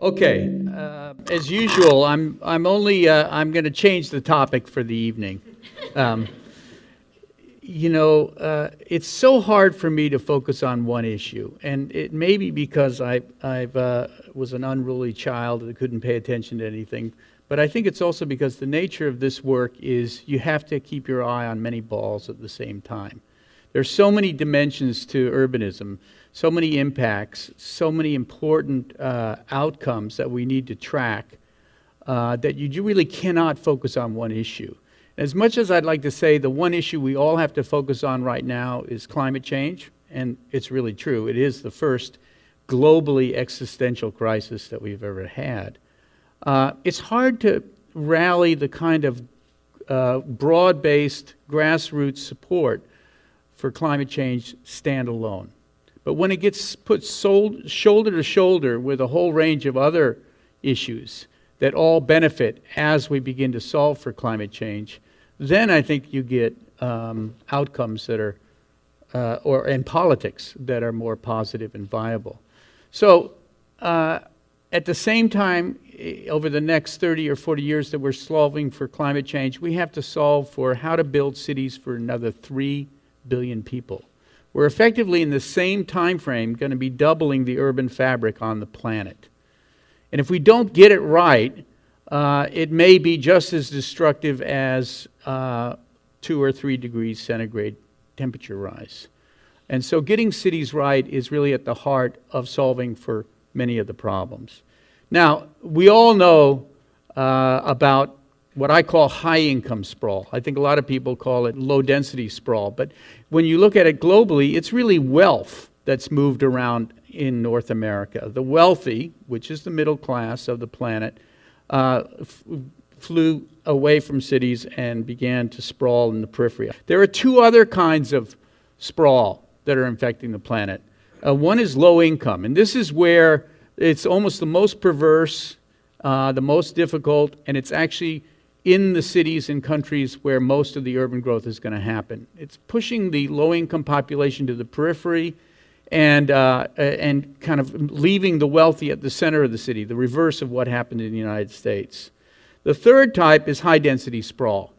Okay, as usual, I'm going to change the topic for the evening. It's so hard for me to focus on one issue, and it may be because I was an unruly child that couldn't pay attention to anything, but I think it's also because the nature of this work is you have to keep your eye on many balls at the same time. There's so many dimensions to urbanism, so many impacts, so many important outcomes that we need to track that you really cannot focus on one issue. As much as I'd like to say the one issue we all have to focus on right now is climate change, and it's really true. It is the first globally existential crisis that we've ever had. It's hard to rally the kind of broad-based grassroots support for climate change standalone. But when it gets put shoulder to shoulder with a whole range of other issues that all benefit as we begin to solve for climate change, then I think you get outcomes that are, and politics that are more positive and viable. So at the same time, over the next 30 or 40 years that we're solving for climate change, we have to solve for how to build cities for another 3 billion people. We're effectively in the same time frame going to be doubling the urban fabric on the planet. And if we don't get it right, it may be just as destructive as 2 or 3 degrees centigrade temperature rise. And so getting cities right is really at the heart of solving for many of the problems. Now, we all know about what I call high-income sprawl. I think a lot of people call it low-density sprawl. But when you look at it globally, it's really wealth that's moved around in North America. The wealthy, which is the middle class of the planet, flew away from cities and began to sprawl in the periphery. There are 2 other kinds of sprawl that are infecting the planet. One is low income, and this is where it's almost the most perverse, the most difficult, and it's actually in the cities and countries where most of the urban growth is going to happen. It's pushing the low-income population to the periphery and kind of leaving the wealthy at the center of the city, the reverse of what happened in the United States. The third type is high-density sprawl.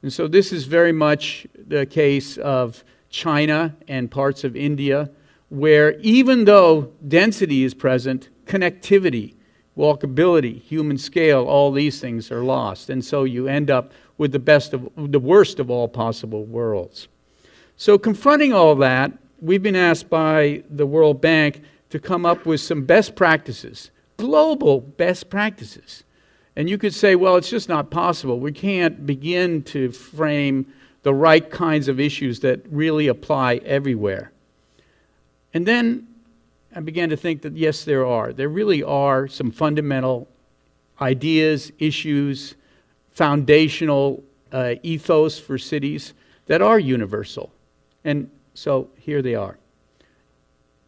And so this is very much the case of China and parts of India, where even though density is present, connectivity, walkability, human scale, all these things are lost. And so you end up with the worst of all possible worlds. So confronting all that, we've been asked by the World Bank to come up with some best practices, global best practices. And you could say, well, it's just not possible. We can't begin to frame the right kinds of issues that really apply everywhere. And then I began to think that, yes, there are. There really are some fundamental ideas, issues, foundational ethos for cities that are universal. And so here they are.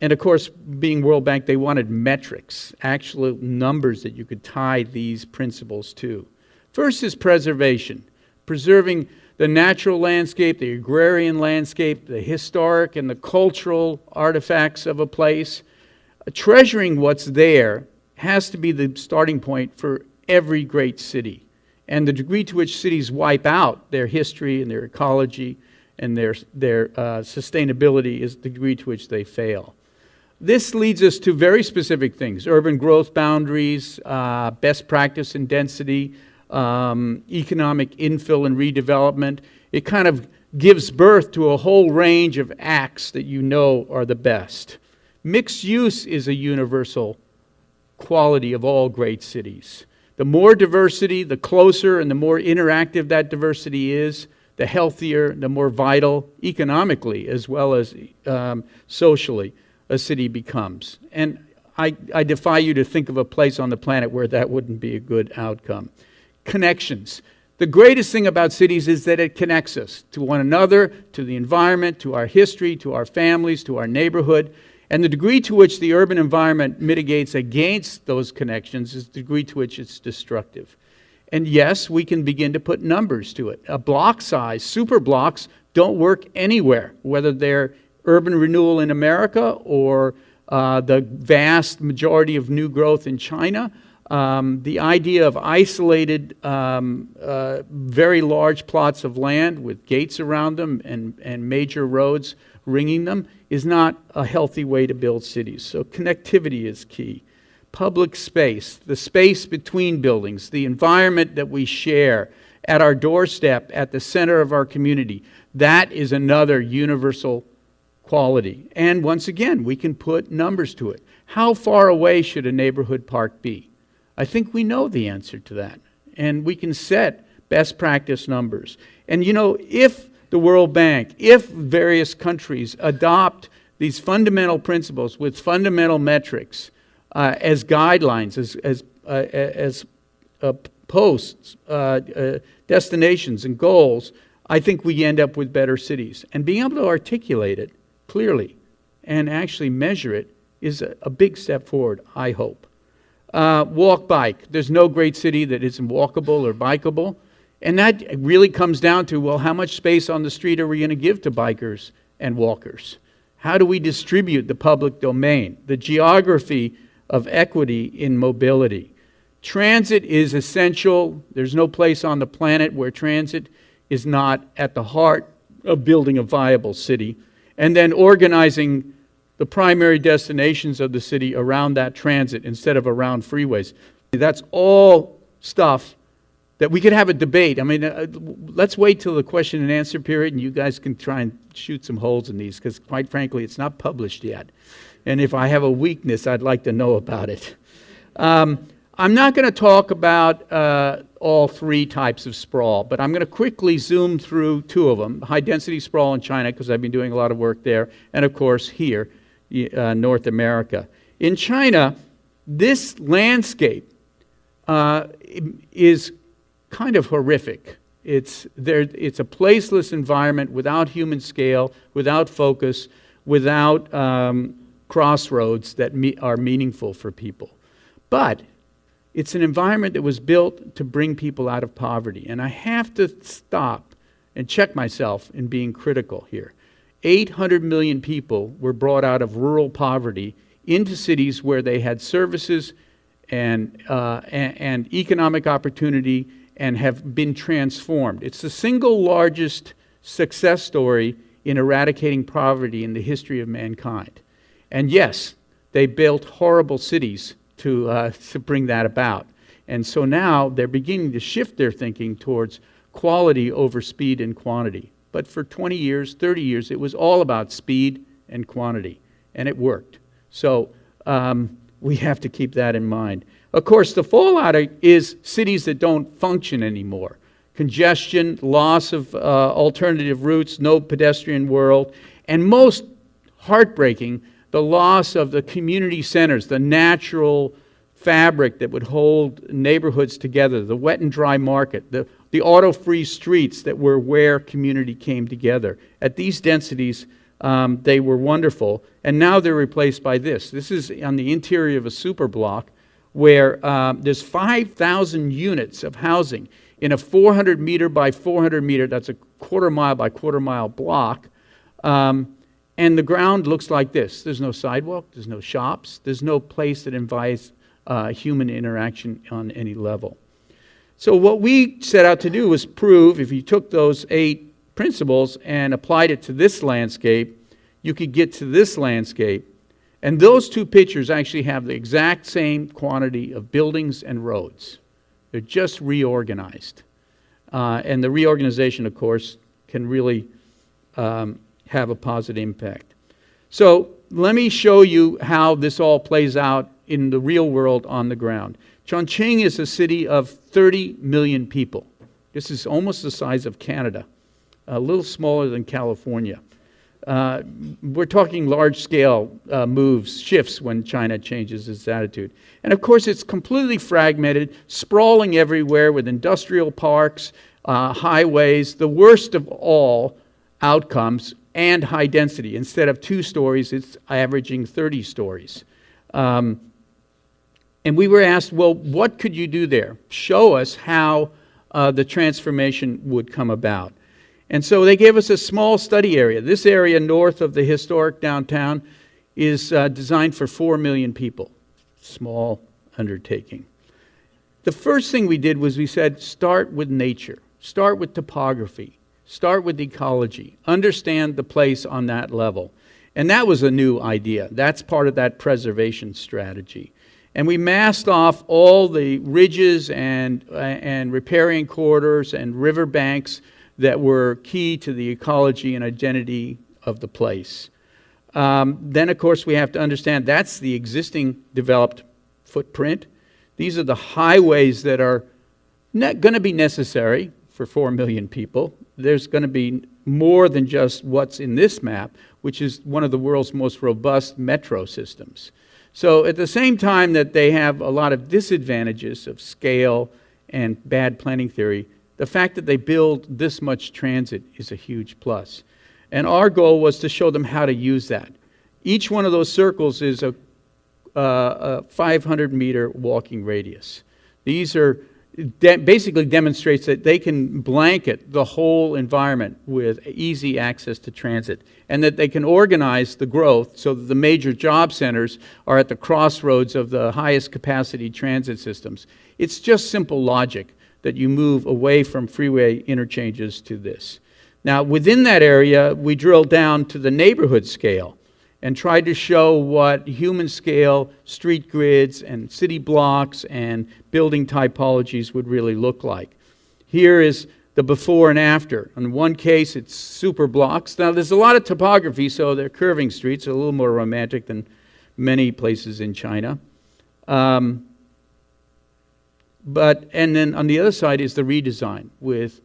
And of course, being World Bank, they wanted metrics, actual numbers that you could tie these principles to. First is preservation, preserving the natural landscape, the agrarian landscape, the historic and the cultural artifacts of a place. Treasuring what's there has to be the starting point for every great city. And the degree to which cities wipe out their history and their ecology and their sustainability is the degree to which they fail. This leads us to very specific things: urban growth boundaries, best practice in density, economic infill and redevelopment. It kind of gives birth to a whole range of acts that you know are the best. Mixed use is a universal quality of all great cities. The more diversity, the closer and the more interactive that diversity is, the healthier, the more vital economically as well as socially a city becomes. And I defy you to think of a place on the planet where that wouldn't be a good outcome. Connections. The greatest thing about cities is that it connects us to one another, to the environment, to our history, to our families, to our neighborhood. And the degree to which the urban environment mitigates against those connections is the degree to which it's destructive. And yes, we can begin to put numbers to it. A block size, super blocks, don't work anywhere, whether they're urban renewal in America or the vast majority of new growth in China. The idea of isolated, very large plots of land with gates around them and major roads ringing them is not a healthy way to build cities. So connectivity is key. Public space, the space between buildings, the environment that we share at our doorstep, at the center of our community, that is another universal quality. And once again, we can put numbers to it. How far away should a neighborhood park be? I think we know the answer to that. And we can set best practice numbers. And you know, if the World Bank, if various countries adopt these fundamental principles with fundamental metrics as guidelines, as posts, destinations and goals, I think we end up with better cities. And being able to articulate it clearly and actually measure it is a big step forward, I hope. Walk, bike. There's no great city that isn't walkable or bikeable. And that really comes down to, well, how much space on the street are we going to give to bikers and walkers? How do we distribute the public domain? The geography of equity in mobility. Transit is essential. There's no place on the planet where transit is not at the heart of building a viable city. And then organizing the primary destinations of the city around that transit instead of around freeways. That's all stuff that we could have a debate. I mean, let's wait till the question and answer period and you guys can try and shoot some holes in these because quite frankly, it's not published yet. And if I have a weakness, I'd like to know about it. I'm not going to talk about all three types of sprawl, but I'm going to quickly zoom through two of them. High density sprawl in China, because I've been doing a lot of work there, and of course here, North America. In China, this landscape is kind of horrific. It's a placeless environment without human scale, without focus, without crossroads that are meaningful for people. But it's an environment that was built to bring people out of poverty. And I have to stop and check myself in being critical here. 800 million people were brought out of rural poverty into cities where they had services and economic opportunity and have been transformed. It's the single largest success story in eradicating poverty in the history of mankind. And yes, they built horrible cities to bring that about. And so now they're beginning to shift their thinking towards quality over speed and quantity. But for 20 years, 30 years, it was all about speed and quantity, and it worked. So we have to keep that in mind. Of course, the fallout is cities that don't function anymore. Congestion, loss of alternative routes, no pedestrian world, and most heartbreaking, the loss of the community centers, the natural fabric that would hold neighborhoods together, the wet and dry market, the auto-free streets that were where community came together. At these densities, they were wonderful, and now they're replaced by this. This is on the interior of a superblock where there's 5,000 units of housing in a 400 meter by 400 meter, that's a quarter mile by quarter mile block, and the ground looks like this. There's no sidewalk, there's no shops, there's no place that invites human interaction on any level. So what we set out to do was prove if you took those 8 principles and applied it to this landscape, you could get to this landscape. And those 2 pictures actually have the exact same quantity of buildings and roads. They're just reorganized. And the reorganization, of course, can really have a positive impact. So let me show you how this all plays out in the real world on the ground. Chongqing is a city of 30 million people. This is almost the size of Canada, a little smaller than California. We're talking large-scale moves, shifts when China changes its attitude. And of course, it's completely fragmented, sprawling everywhere with industrial parks, highways, the worst of all outcomes, and high density. Instead of 2 stories, it's averaging 30 stories. And we were asked, well, what could you do there? Show us how the transformation would come about. And so they gave us a small study area. This area north of the historic downtown is designed for 4 million people. Small undertaking. the first thing we did was we said, start with nature, start with topography, start with ecology, understand the place on that level. And that was a new idea. That's part of that preservation strategy. And we masked off all the ridges and riparian corridors and riverbanks that were key to the ecology and identity of the place. Then, of course, we have to understand that's the existing developed footprint. These are the highways that are going to be necessary for 4 million people. There's going to be more than just what's in this map, which is one of the world's most robust metro systems. So at the same time that they have a lot of disadvantages of scale and bad planning theory, the fact that they build this much transit is a huge plus. And our goal was to show them how to use that. Each one of those circles is a 500-meter walking radius. These are basically demonstrates that they can blanket the whole environment with easy access to transit, and that they can organize the growth so that the major job centers are at the crossroads of the highest capacity transit systems. It's just simple logic that you move away from freeway interchanges to this. Now, within that area, we drilled down to the neighborhood scale and tried to show what human scale street grids and city blocks and building typologies would really look like. Here is the before and after. In one case, it's super blocks. Now, there's a lot of topography, so they're curving streets, a little more romantic than many places in China. And then on the other side is the redesign with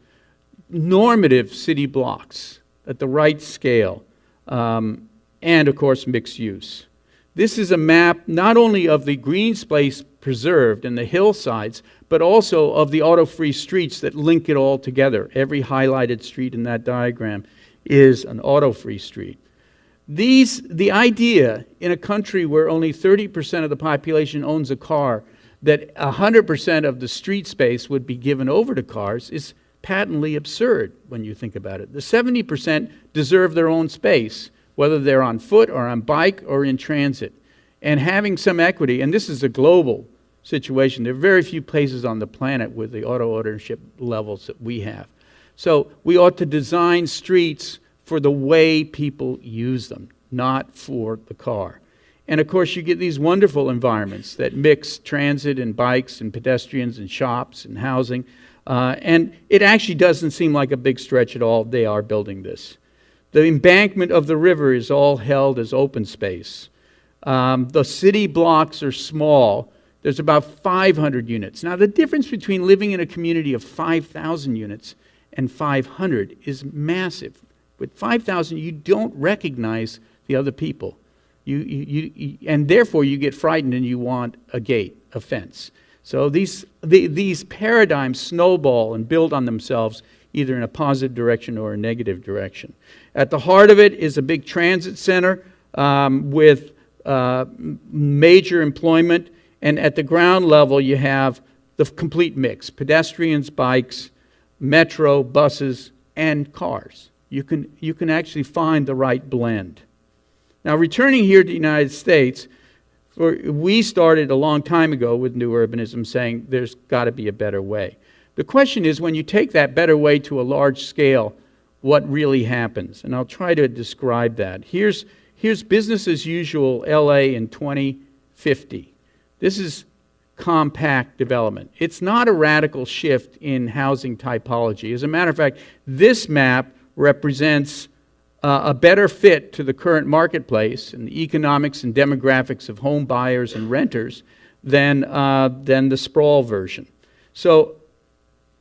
normative city blocks at the right scale. And, of course, mixed use. This is a map not only of the green space preserved and the hillsides, but also of the auto-free streets that link it all together. Every highlighted street in that diagram is an auto-free street. The idea in a country where only 30% of the population owns a car, that 100% of the street space would be given over to cars is patently absurd when you think about it. The 70% deserve their own space, whether they're on foot or on bike or in transit. And having some equity, and this is a global situation. There are very few places on the planet with the auto ownership levels that we have. So we ought to design streets for the way people use them, not for the car. And of course, you get these wonderful environments that mix transit and bikes and pedestrians and shops and housing. And it actually doesn't seem like a big stretch at all. They are building this. The embankment of the river is all held as open space. The city blocks are small. There's about 500 units. Now, the difference between living in a community of 5,000 units and 500 is massive. With 5,000, you don't recognize the other people. And therefore, you get frightened and you want a gate, a fence. So these paradigms snowball and build on themselves either in a positive direction or a negative direction. At the heart of it is a big transit center with major employment, and at the ground level you have the complete mix: pedestrians, bikes, metro, buses, and cars. You can actually find the right blend. Now, returning here to the United States, we started a long time ago with New Urbanism saying there's got to be a better way. The question is, when you take that better way to a large scale, what really happens? And I'll try to describe that. Here's business as usual LA in 2050. This is compact development. It's not a radical shift in housing typology. As a matter of fact, this map represents a better fit to the current marketplace and the economics and demographics of home buyers and renters than the Sprawl version. So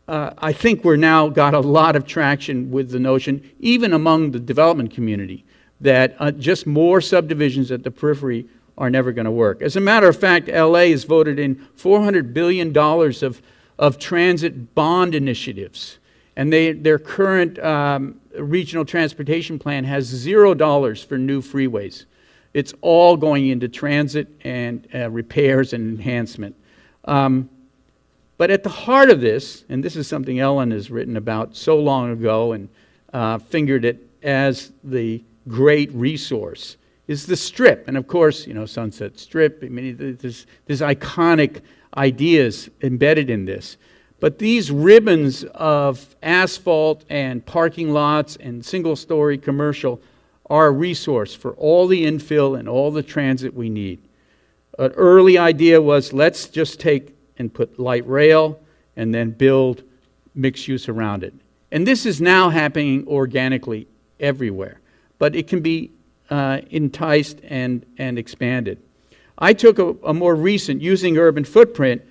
I think we're now got a lot of traction with the notion, even among the development community, that just more subdivisions at the periphery are never going to work. As a matter of fact, LA has voted in $400 billion of transit bond initiatives. And their current regional transportation plan has $0 for new freeways. It's all going into transit and repairs and enhancement. But at the heart of this, and this is something Ellen has written about so long ago and fingered it as the great resource, is the Strip. And of course, Sunset Strip, I mean, there's iconic ideas embedded in this. But these ribbons of asphalt and parking lots and single-story commercial are a resource for all the infill and all the transit we need. An early idea was, let's just take and put light rail and then build mixed use around it. And this is now happening organically everywhere. But it can be enticed and expanded. I took a more recent, using urban footprint,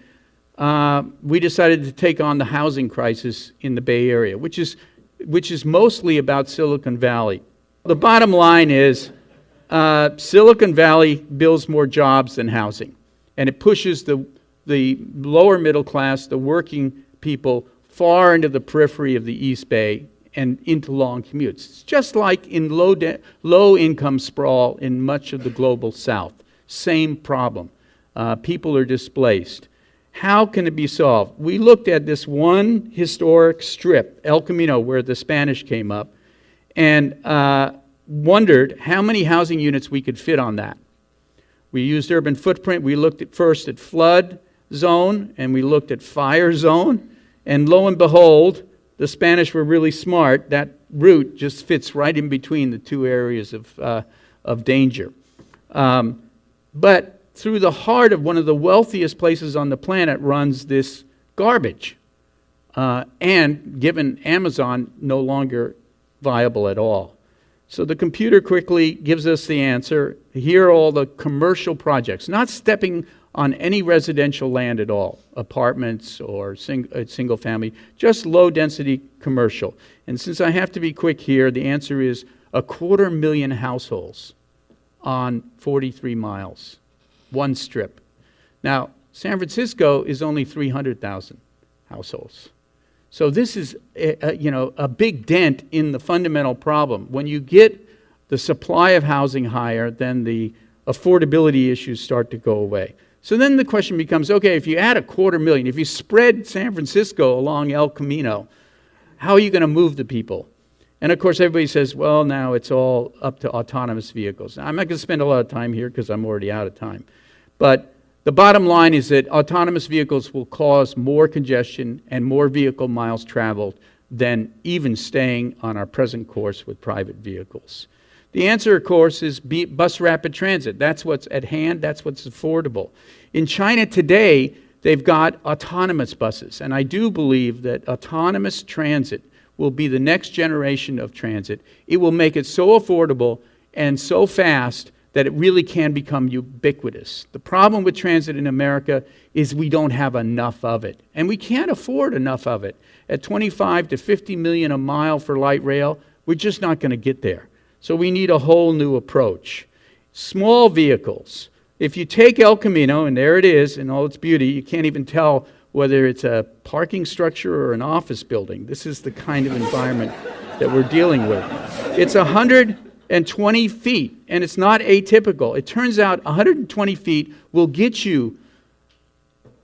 we decided to take on the housing crisis in the Bay Area, which is mostly about Silicon Valley. The bottom line is Silicon Valley builds more jobs than housing, and it pushes the lower middle class, the working people, far into the periphery of the East Bay and into long commutes. It's just like in low-income sprawl in much of the global South. Same problem. People are displaced. How can it be solved? We looked at this one historic strip, El Camino, where the Spanish came up, and wondered how many housing units we could fit on that. We used urban footprint. We looked at first at flood zone, and we looked at fire zone, and lo and behold, the Spanish were really smart. That route just fits right in between the two areas of danger. But through the heart of one of the wealthiest places on the planet runs this garbage. And given Amazon, no longer viable at all. So the computer quickly gives us the answer. Here are all the commercial projects, not stepping on any residential land at all, apartments or single family, just low density commercial. And since I have to be quick here, the answer is 250,000 households on 43 miles, one strip. Now, San Francisco is only 300,000 households. So this is a big dent in the fundamental problem. When you get the supply of housing higher, then the affordability issues start to go away. So then the question becomes, okay, if you add 250,000, if you spread San Francisco along El Camino, how are you going to move the people? And of course, everybody says, well, now it's all up to autonomous vehicles. Now, I'm not going to spend a lot of time here because I'm already out of time. But the bottom line is that autonomous vehicles will cause more congestion and more vehicle miles traveled than even staying on our present course with private vehicles. The answer, of course, is bus rapid transit. That's what's at hand. That's what's affordable. In China today, they've got autonomous buses. And I do believe that autonomous transit will be the next generation of transit. It will make it so affordable and so fast that it really can become ubiquitous. The problem with transit in America is we don't have enough of it. And we can't afford enough of it. At 25 to 50 million a mile for light rail, we're just not going to get there. So we need a whole new approach. Small vehicles. If you take El Camino, and there it is in all its beauty, you can't even tell whether it's a parking structure or an office building. This is the kind of environment that we're dealing with. It's 120 feet, and it's not atypical. It turns out 120 feet will get you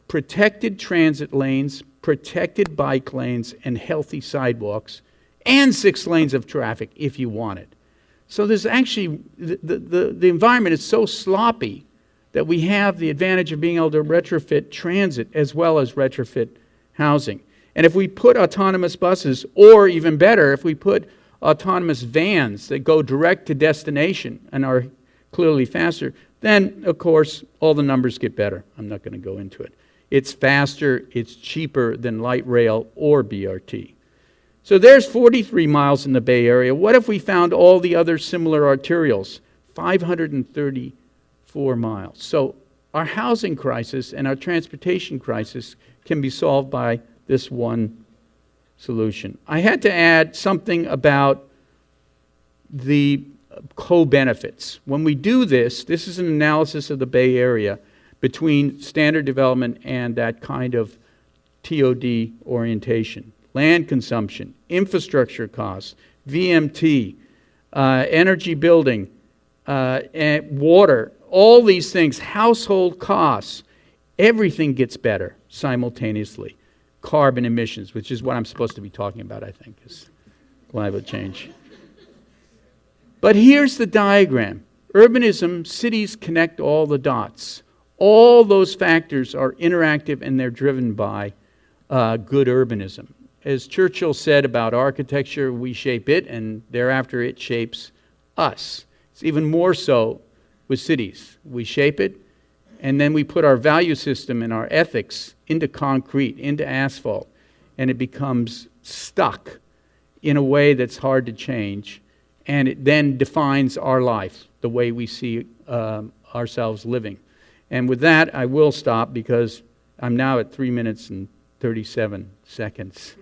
protected transit lanes, protected bike lanes, and healthy sidewalks, and 6 lanes of traffic if you want it. So there's actually, the environment is so sloppy that we have the advantage of being able to retrofit transit as well as retrofit housing. And if we put autonomous buses, or even better, if we put autonomous vans that go direct to destination and are clearly faster, then, of course, all the numbers get better. I'm not going to go into it. It's faster, it's cheaper than light rail or BRT. So there's 43 miles in the Bay Area. What if we found all the other similar arterials? 534 miles. So our housing crisis and our transportation crisis can be solved by this one solution. I had to add something about the co-benefits. When we do this, this is an analysis of the Bay Area between standard development and that kind of TOD orientation. Land consumption, infrastructure costs, VMT, energy building, and water, all these things, household costs, everything gets better simultaneously. Carbon emissions, which is what I'm supposed to be talking about, I think, is climate change. But here's the diagram. Urbanism, cities connect all the dots. All those factors are interactive and they're driven by good urbanism. As Churchill said about architecture, we shape it and thereafter it shapes us. It's even more so with cities. We shape it and then we put our value system and our ethics into concrete, into asphalt, and it becomes stuck in a way that's hard to change, and it then defines our life, the way we see ourselves living. And with that, I will stop because I'm now at 3 minutes and 37 seconds.